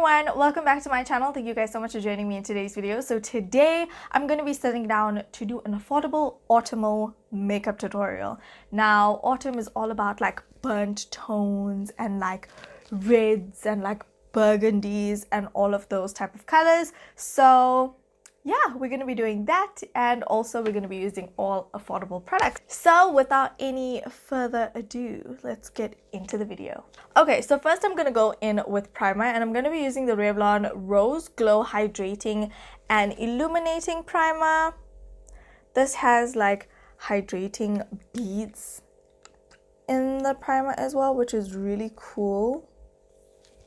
everyone, welcome back to my channel. Thank you guys so much for joining me in today's video. So today I'm going to be sitting down to do an affordable autumnal makeup tutorial. Now autumn is all about like burnt tones and like reds and like burgundies and all of those type of colors. So yeah, we're going to be doing that, and also we're going to be using all affordable products. So without any further ado, let's get into the video. Okay, so first I'm going to go in with primer, and I'm going to be using the Revlon Rose Glow Hydrating and Illuminating Primer. This has like hydrating beads in the primer as well, which is really cool.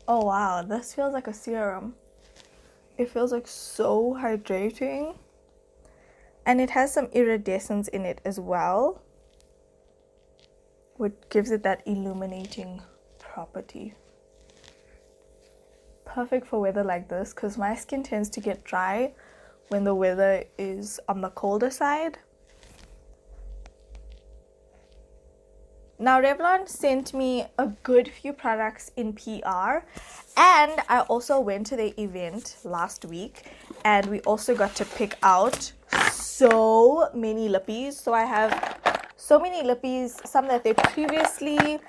Oh wow, this feels like a serum. It feels like so hydrating, and it has some iridescence in it as well, which gives it that illuminating property. Perfect for weather like this, because my skin tends to get dry when the weather is on the colder side. Now Revlon sent me a good few products in PR, and I also went to the event last week, and we also got to pick out so many lippies. So I have so many lippies, some that they previously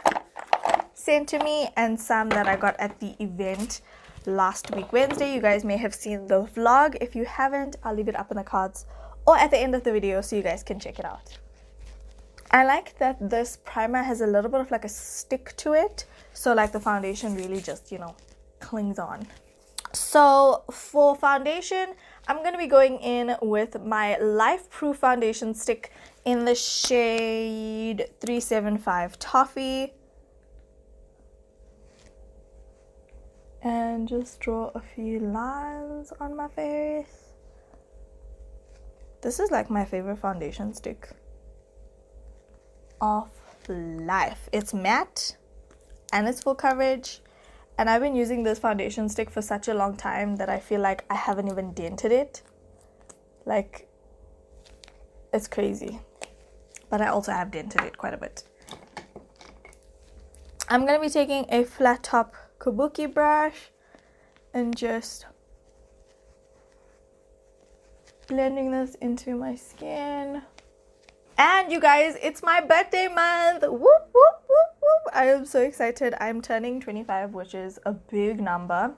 sent to me and some that I got at the event last week Wednesday. You guys may have seen the vlog. If you haven't, I'll leave it up in the cards or at the end of the video so you guys can check it out. I like that this primer has a little bit of like a stick to it, so like the foundation really just, you know, clings on. So for foundation, I'm going to be going in with my Life Proof foundation stick in the shade 375 Toffee, and just draw a few lines on my face. This is like my favorite foundation stick of life. It's matte and it's full coverage, and I've been using this foundation stick for such a long time that I feel like I haven't even dented it. Like, it's crazy, but I also have dented it quite a bit. I'm going to be taking a flat top kabuki brush and just blending this into my skin. And you guys, it's my birthday month. Whoop, whoop, whoop, whoop. I am so excited. I'm turning 25, which is a big number.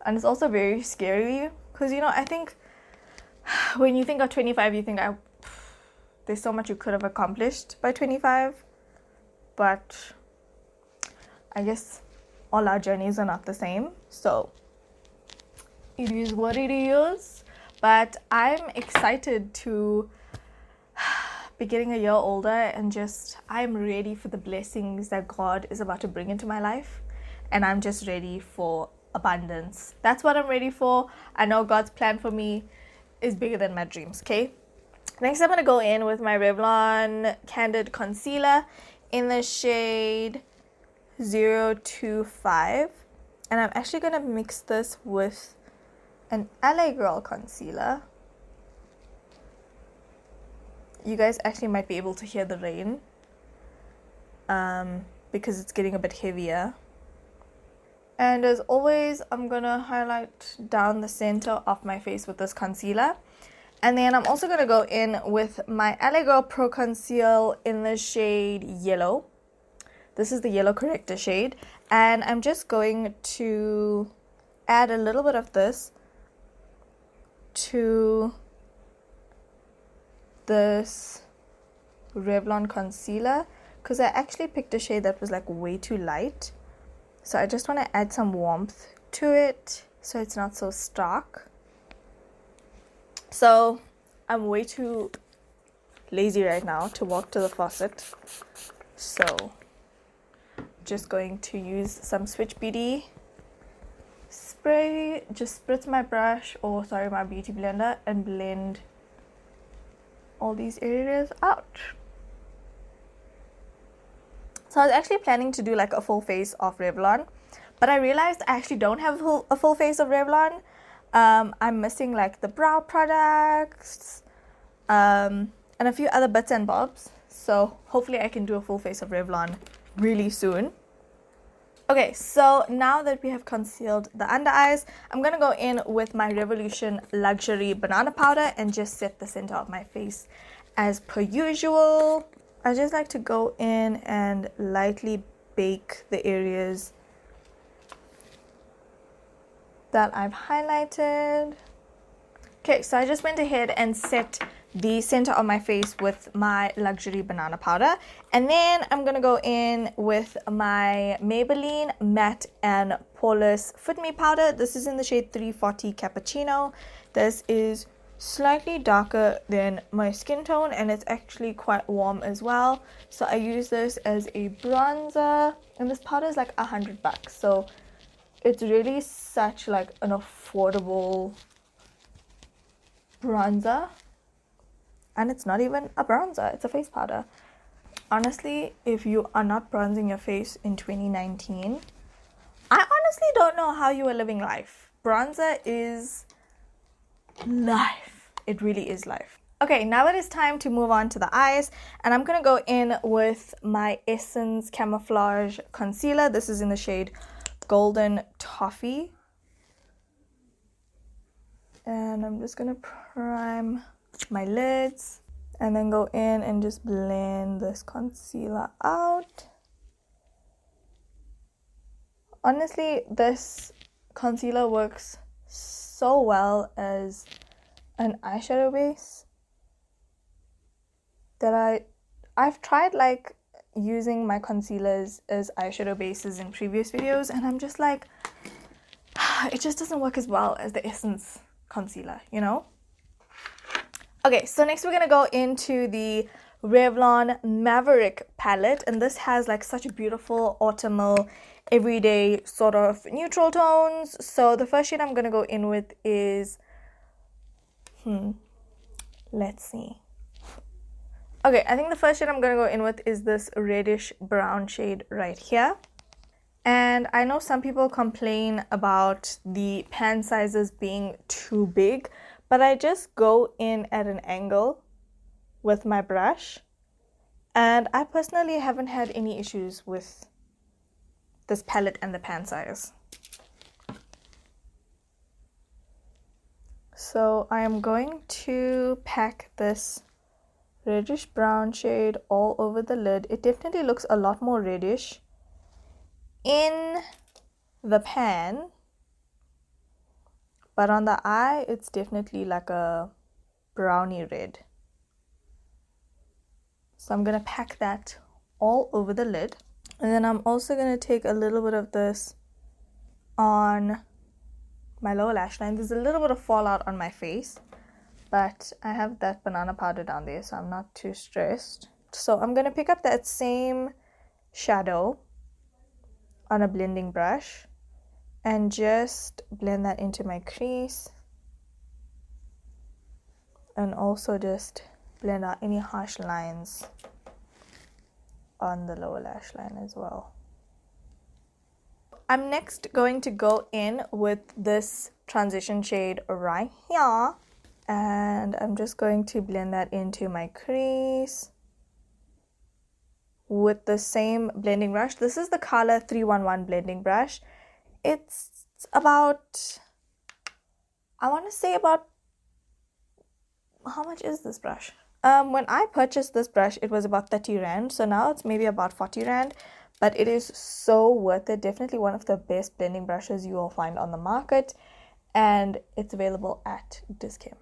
And it's also very scary because, you know, I think when you think of 25, you think there's so much you could have accomplished by 25. But I guess all our journeys are not the same. So it is what it is. But I'm excited to be getting a year older, and just I'm ready for the blessings that God is about to bring into my life, and I'm just ready for abundance. That's what I'm ready for. I know God's plan for me is bigger than my dreams. Okay, next I'm going to go in with my Revlon Candid Concealer in the shade 025, and I'm actually going to mix this with an LA Girl concealer. You guys actually might be able to hear the rain because it's getting a bit heavier. And as always, I'm going to highlight down the center of my face with this concealer. And then I'm also going to go in with my LA Girl Pro Conceal in the shade Yellow. This is the Yellow Corrector shade. And I'm just going to add a little bit of this to this Revlon concealer, because I actually picked a shade that was like way too light, so I just want to add some warmth to it so it's not so stark. So I'm way too lazy right now to walk to the faucet, so just going to use some Switch Beauty spray, just spritz my brush, or sorry, my beauty blender, and blend all these areas out. So I was actually planning to do like a full face of Revlon, but I realized I actually don't have a full face of Revlon. I'm missing like the brow products and a few other bits and bobs, so hopefully I can do a full face of Revlon really soon. Okay, so now that we have concealed the under eyes, I'm gonna go in with my Revolution Luxury Banana Powder and just set the center of my face as per usual. I just like to go in and lightly bake the areas that I've highlighted. Okay, so I just went ahead and set the center of my face with my Luxury Banana Powder. And then I'm going to go in with my Maybelline Matte and Poreless Fit Me Powder. This is in the shade 340 Cappuccino. This is slightly darker than my skin tone and it's actually quite warm as well. So I use this as a bronzer. And this powder is like $100. So it's really such like an affordable bronzer, and it's not even a bronzer, it's a face powder. Honestly, if you are not bronzing your face in 2019, I honestly don't know how you are living life. Bronzer is life. It really is life. Okay, now it is time to move on to the eyes, and I'm gonna go in with my Essence Camouflage Concealer. This is in the shade Golden Toffee. And I'm just gonna prime my lids and then go in and just blend this concealer out. Honestly, this concealer works so well as an eyeshadow base that I've tried like using my concealers as eyeshadow bases in previous videos, and I'm just like, it just doesn't work as well as the Essence concealer, you know? Okay, so next we're gonna go into the Revlon Maverick palette, and this has like such beautiful autumnal everyday sort of neutral tones. So the first shade I'm gonna go in with is let's see. Okay, I think the first shade I'm gonna go in with is this reddish brown shade right here. And I know some people complain about the pan sizes being too big, but I just go in at an angle with my brush. And I personally haven't had any issues with this palette and the pan size. So I am going to pack this reddish brown shade all over the lid. It definitely looks a lot more reddish in the pan, but on the eye it's definitely like a browny red. So I'm gonna pack that all over the lid, and then I'm also gonna take a little bit of this on my lower lash line. There's a little bit of fallout on my face, but I have that banana powder down there, so I'm not too stressed. So I'm gonna pick up that same shadow on a blending brush and just blend that into my crease, and also just blend out any harsh lines on the lower lash line as well. I'm next going to go in with this transition shade right here, and I'm just going to blend that into my crease with the same blending brush. This is the Color 311 blending brush. It's about, I want to say about, how much is this brush? When I purchased this brush, it was about 30 Rand. So now it's maybe about 40 Rand. But it is so worth it. Definitely one of the best blending brushes you will find on the market. And it's available at Discount.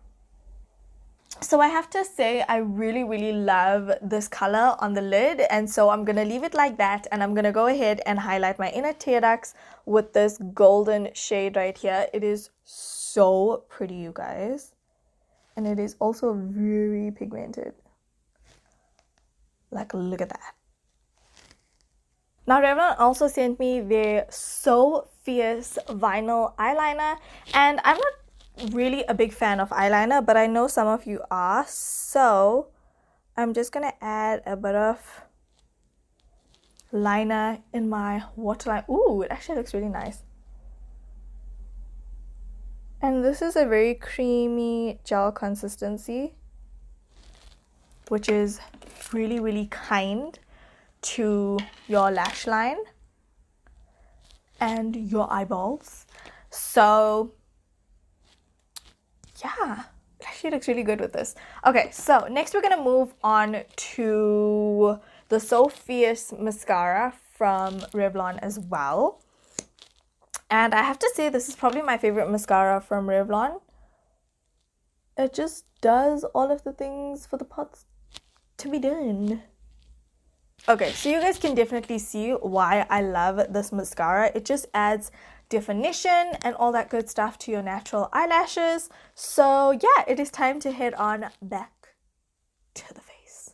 So I have to say, I really, really love this color on the lid. And so I'm going to leave it like that. And I'm going to go ahead and highlight my inner tear ducts with this golden shade right here. It is so pretty, you guys. And it is also very pigmented. Like, look at that. Now, Revlon also sent me their So Fierce vinyl eyeliner. And I'm not really a big fan of eyeliner, but I know some of you are. So I'm just going to add a bit of liner in my waterline. Ooh, it actually looks really nice. And this is a very creamy gel consistency, which is really, really kind to your lash line. and your eyeballs. So yeah, it actually looks really good with this. Okay, so next we're gonna move on to the So Fierce mascara from Revlon as well. And I have to say, this is probably my favorite mascara from Revlon. It just does all of the things for the pots to be done. Okay, so you guys can definitely see why I love this mascara. It just adds definition and all that good stuff to your natural eyelashes. So yeah, it is time to head on back to the face.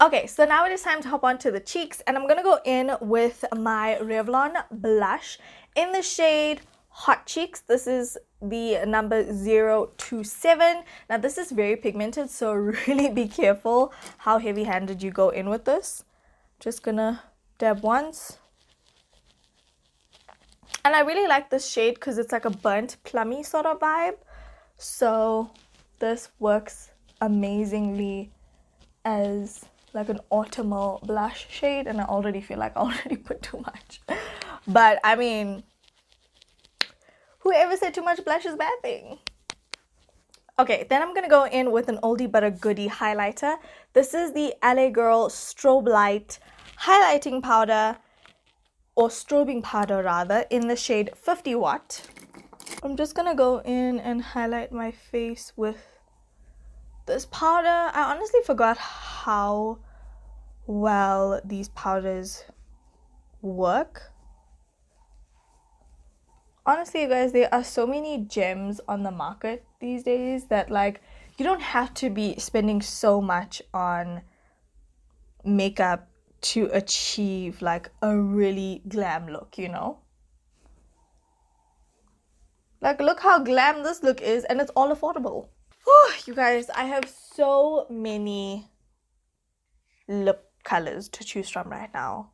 Okay, so now it is time to hop on to the cheeks, and I'm gonna go in with my Revlon blush in the shade Hot Cheeks. This is the number 027. Now this is very pigmented, so really be careful how heavy-handed you go in with this. Just gonna dab once. And I really like this shade because it's like a burnt plummy sort of vibe. So this works amazingly as like an autumnal blush shade, and I already feel like I already put too much. But I mean, whoever said too much blush is a bad thing? Okay, then I'm gonna go in with an oldie but a goodie highlighter. This is the LA Girl Strobe Light highlighting powder, or strobing powder rather, in the shade 50 Watt. I'm just gonna go in and highlight my face with this powder. I honestly forgot how well these powders work. Honestly, you guys, there are so many gems on the market these days that, like, you don't have to be spending so much on makeup to achieve like a really glam look, you know? Like, look how glam this look is, and it's all affordable. Whew, you guys, I have so many lip colors to choose from right now.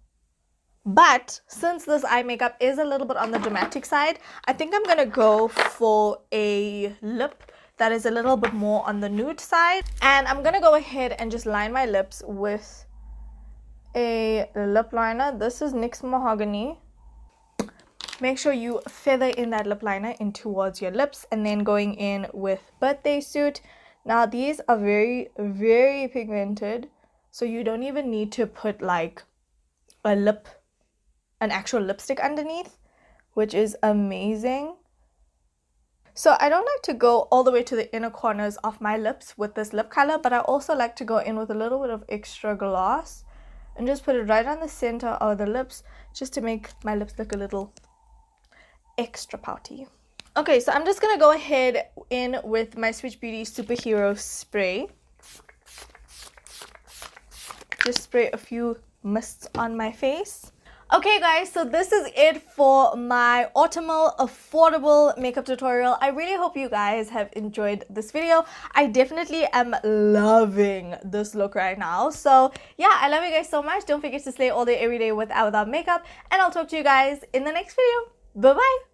But since this eye makeup is a little bit on the dramatic side, I think I'm gonna go for a lip that is a little bit more on the nude side. And I'm gonna go ahead and just line my lips with a lip liner. This is NYX Mahogany. Make sure you feather in that lip liner in towards your lips, and then going in with Birthday Suit. Now these are very, very pigmented, so you don't even need to put like an actual lipstick underneath, which is amazing. So I don't like to go all the way to the inner corners of my lips with this lip color, but I also like to go in with a little bit of extra gloss and just put it right on the center of the lips, just to make my lips look a little extra pouty. Okay, so I'm just gonna go ahead in with my Switch Beauty Superhero Spray. Just spray a few mists on my face. Okay guys, so this is it for my autumnal affordable makeup tutorial. I really hope you guys have enjoyed this video. I definitely am loving this look right now. So yeah, I love you guys so much. Don't forget to slay all day every day without makeup, and I'll talk to you guys in the next video. Bye bye.